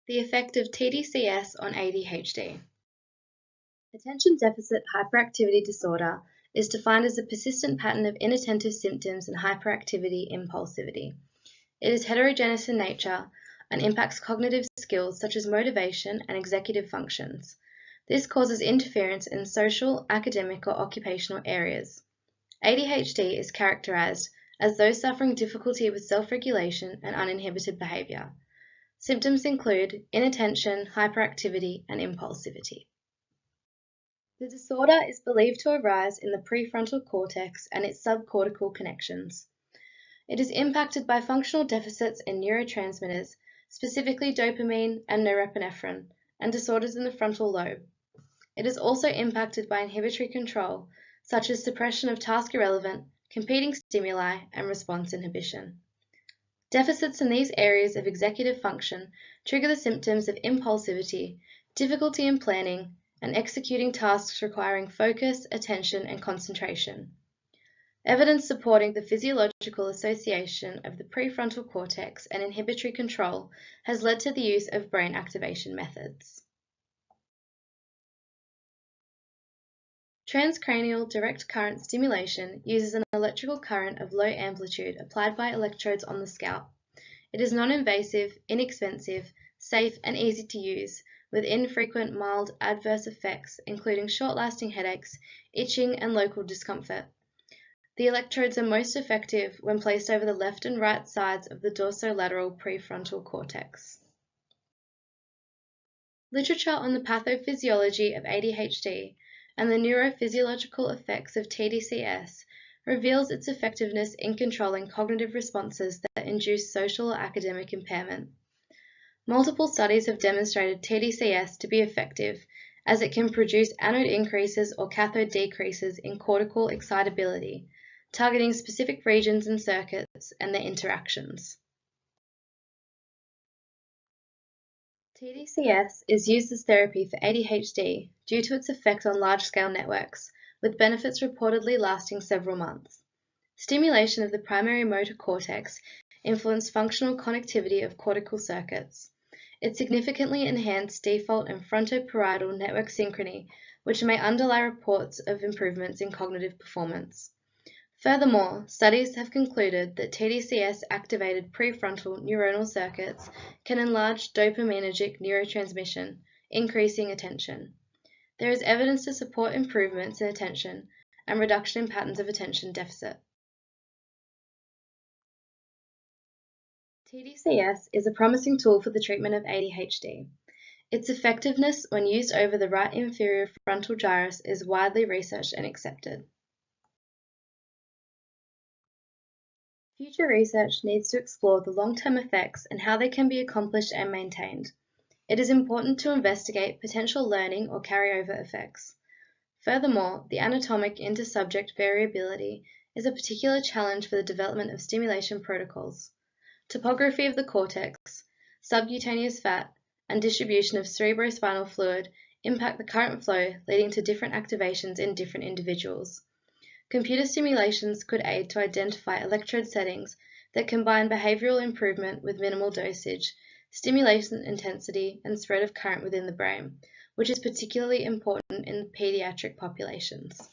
The effect of tDCS on ADHD. Attention deficit hyperactivity disorder is defined as a persistent pattern of inattentive symptoms and hyperactivity impulsivity. It is heterogeneous in nature and impacts cognitive skills such as motivation and executive functions. This causes interference in social, academic, or occupational areas. ADHD is characterized as those suffering difficulty with self-regulation and uninhibited behavior. Symptoms include inattention, hyperactivity, and impulsivity. The disorder is believed to arise in the prefrontal cortex and its subcortical connections. It is impacted by functional deficits in neurotransmitters, specifically dopamine and norepinephrine, and disorders in the frontal lobe. It is also impacted by inhibitory control, such as suppression of task-irrelevant, competing stimuli, and response inhibition. Deficits in these areas of executive function trigger the symptoms of impulsivity, difficulty in planning, and executing tasks requiring focus, attention, and concentration. Evidence supporting the physiological association of the prefrontal cortex and inhibitory control has led to the use of brain activation methods. Transcranial direct current stimulation uses an electrical current of low amplitude applied by electrodes on the scalp. It is non-invasive, inexpensive, safe, and easy to use, with infrequent mild adverse effects including short-lasting headaches, itching, and local discomfort. The electrodes are most effective when placed over the left and right sides of the dorsolateral prefrontal cortex. Literature on the pathophysiology of ADHD and the neurophysiological effects of tDCS reveals its effectiveness in controlling cognitive responses that induce social or academic impairment. Multiple studies have demonstrated tDCS to be effective as it can produce anode increases or cathode decreases in cortical excitability, targeting specific regions and circuits and their interactions. tDCS is used as therapy for ADHD due to its effect on large-scale networks, with benefits reportedly lasting several months. Stimulation of the primary motor cortex influenced functional connectivity of cortical circuits. It significantly enhanced default and frontoparietal network synchrony, which may underlie reports of improvements in cognitive performance. Furthermore, studies have concluded that tDCS-activated prefrontal neuronal circuits can enlarge dopaminergic neurotransmission, increasing attention. There is evidence to support improvements in attention and reduction in patterns of attention deficit. tDCS is a promising tool for the treatment of ADHD. Its effectiveness when used over the right inferior frontal gyrus is widely researched and accepted. Future research needs to explore the long-term effects and how they can be accomplished and maintained. It is important to investigate potential learning or carryover effects. Furthermore, the anatomic inter-subject variability is a particular challenge for the development of stimulation protocols. Topography of the cortex, subcutaneous fat, and distribution of cerebrospinal fluid impact the current flow, leading to different activations in different individuals. Computer simulations could aid to identify electrode settings that combine behavioral improvement with minimal dosage, stimulation intensity, and spread of current within the brain, which is particularly important in pediatric populations.